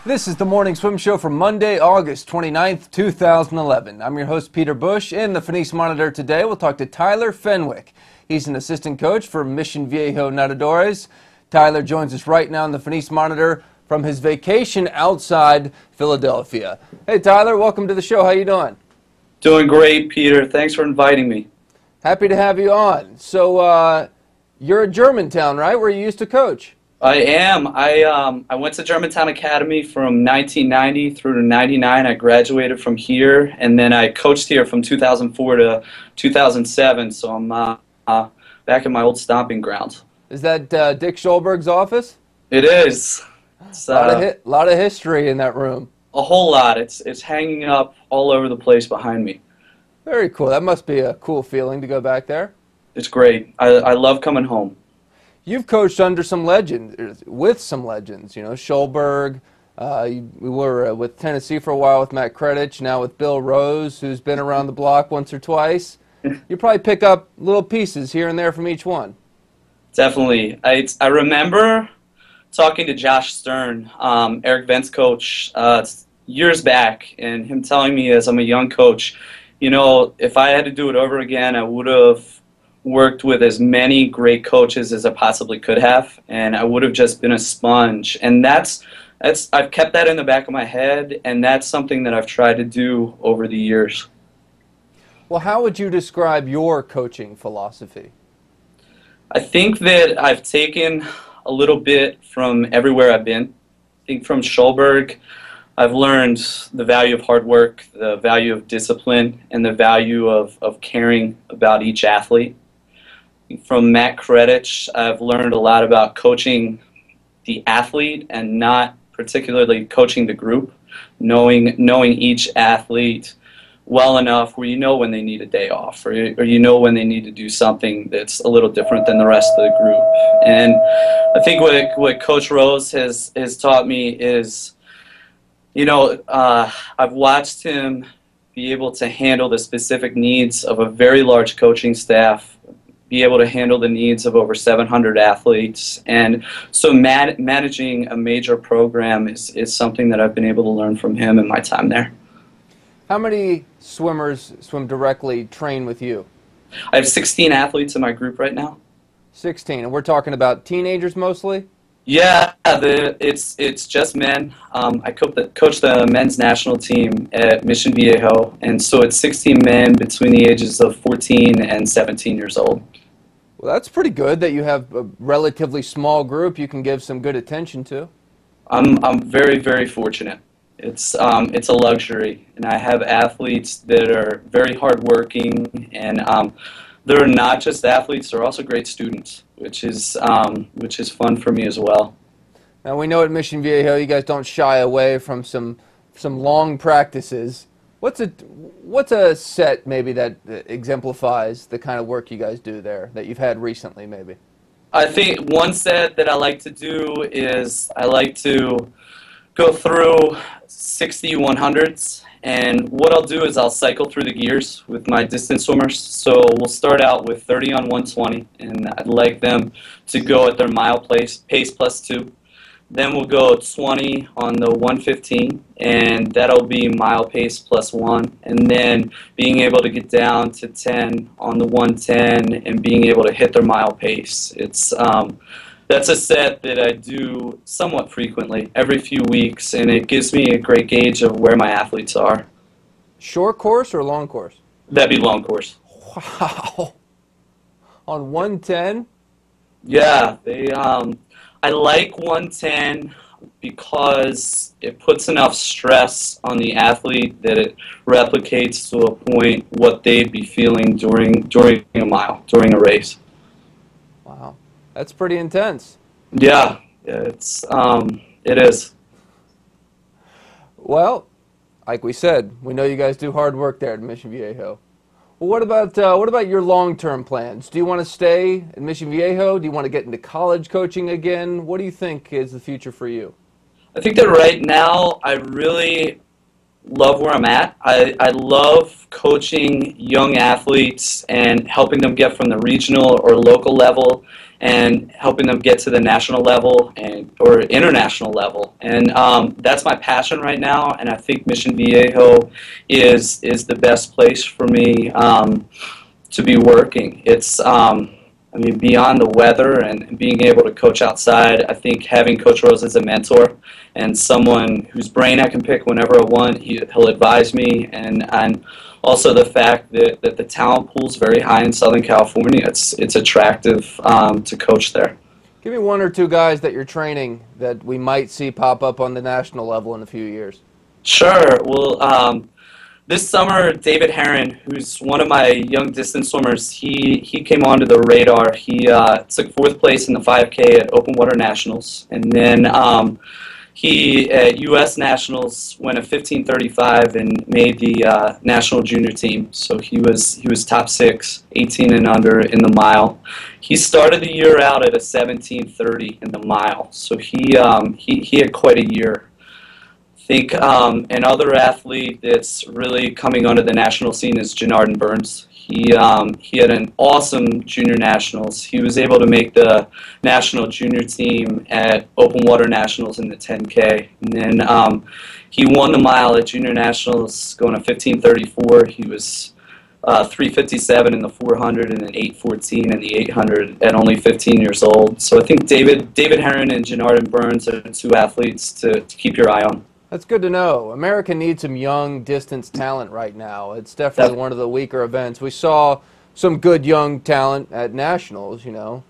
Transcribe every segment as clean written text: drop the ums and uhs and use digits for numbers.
This is the Morning Swim Show for Monday, August 29th, 2011. I'm your host, Peter Bush. In the Phoenix Monitor today, we'll talk to Tyler Fenwick. He's an assistant coach for Mission Viejo Nadadores. Tyler joins us right now in the Phoenix Monitor from his vacation outside Philadelphia. Hey, Tyler, welcome to the show. How you doing? Doing great, Peter. Thanks for inviting me. Happy to have you on. So, you're at Germantown, right, where you used to coach? I am. I went to Germantown Academy from 1990 through to 99. I graduated from here, and then I coached here from 2004 to 2007, so I'm back in my old stomping grounds. Is that Dick Schulberg's office? It is. It's, lot of history in that room. A whole lot. It's hanging up all over the place behind me. Very cool. That must be a cool feeling to go back there. It's great. I love coming home. You've coached under some legends, with some legends, you know, Schulberg. We were with Tennessee for a while with Matt Kredich, now with Bill Rose, who's been around the block once or twice. You probably pick up little pieces here and there from each one. Definitely. I remember talking to Josh Stern, Eric Vent's coach, years back, and him telling me as I'm a young coach, you know, if I had to do it over again, I would have worked with as many great coaches as I possibly could have, and I would have just been a sponge. And that's I've kept that in the back of my head, and that's something that I've tried to do over the years. Well, how would you describe your coaching philosophy? I think that I've taken a little bit from everywhere I've been. I think from Schulberg, I've learned the value of hard work, the value of discipline, and the value of caring about each athlete. From Matt Kredich, I've learned a lot about coaching the athlete and not particularly coaching the group, knowing each athlete well enough where you know when they need a day off, or you know when they need to do something that's a little different than the rest of the group. And I think what Coach Rose has taught me is, you know, I've watched him be able to handle the specific needs of a very large coaching staff, be able to handle the needs of over 700 athletes. And so managing a major program is something that I've been able to learn from him in my time there. How many swimmers swim directly train with you? I have 16 athletes in my group right now. 16, and we're talking about teenagers mostly? Yeah, it's just men. I coach the men's national team at Mission Viejo, and so it's 16 men between the ages of 14 and 17 years old. Well, that's pretty good that you have a relatively small group you can give some good attention to. I'm very, very fortunate. It's a luxury, and I have athletes that are very hardworking, and they're not just athletes; they're also great students, which is fun for me as well. Now we know at Mission Viejo you guys don't shy away from some long practices. What's a set maybe that exemplifies the kind of work you guys do there that you've had recently maybe? I think one set that I like to do is I like to go through 60 100s, and what I'll do is I'll cycle through the gears with my distance swimmers. So we'll start out with 30 on 120, and I'd like them to go at their mile pace plus 2. Then we'll go 20 on the 115, and that'll be mile pace plus 1. And then being able to get down to 10 on the 110 and being able to hit their mile pace. That's a set that I do somewhat frequently, every few weeks, and it gives me a great gauge of where my athletes are. Short course or long course? That'd be long course. Wow. On 110? Yeah, I like 110 because it puts enough stress on the athlete that it replicates to a point what they'd be feeling during a mile, during a race. Wow. That's pretty intense. Yeah, It is. Well, like we said, we know you guys do hard work there at Mission Viejo. Well, what about your long-term plans? Do you want to stay at Mission Viejo? Do you want to get into college coaching again? What do you think is the future for you? I think that right now I really love where I'm at. I love coaching young athletes and helping them get from the regional or local level and helping them get to the national level or international level. And that's my passion right now, and I think Mission Viejo is the best place for me to be working. It's I mean, beyond the weather and being able to coach outside, I think having Coach Rose as a mentor and someone whose brain I can pick whenever I want, he'll advise me, and also the fact that the talent pool is very high in Southern California. It's attractive to coach there. Give me one or two guys that you're training that we might see pop up on the national level in a few years. Sure. Well, this summer, David Herron, who's one of my young distance swimmers, he came onto the radar. He took 4th place in the 5K at Open Water Nationals, and then he at U.S. Nationals went a 15:35 and made the national junior team. So he was top 6, 18 and under in the mile. He started the year out at a 17:30 in the mile. So he had quite a year. I think another athlete that's really coming onto the national scene is Janardan Burns. He had an awesome junior nationals. He was able to make the national junior team at Open Water Nationals in the 10K. And then he won the mile at junior nationals going a 15:34. He was 3:57 in the 400 and then 8:14 in the 800 at only 15 years old. So I think David Herron and Janardan Burns are 2 athletes to keep your eye on. That's good to know. America needs some young distance talent right now. It's definitely one of the weaker events. We saw some good young talent at nationals, you know,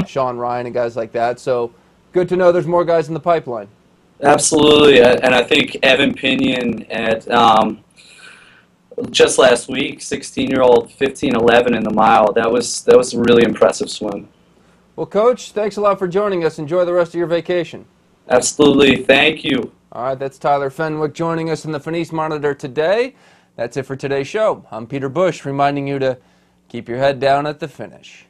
Sean Ryan and guys like that. So good to know there's more guys in the pipeline. Absolutely, and I think Evan Pinion at just last week, 16-year-old, 15:11 in the mile. That was a really impressive swim. Well, Coach, thanks a lot for joining us. Enjoy the rest of your vacation. Absolutely, thank you. All right, that's Tyler Fenwick joining us in the Fenwick Monitor today. That's it for today's show. I'm Peter Bush, reminding you to keep your head down at the finish.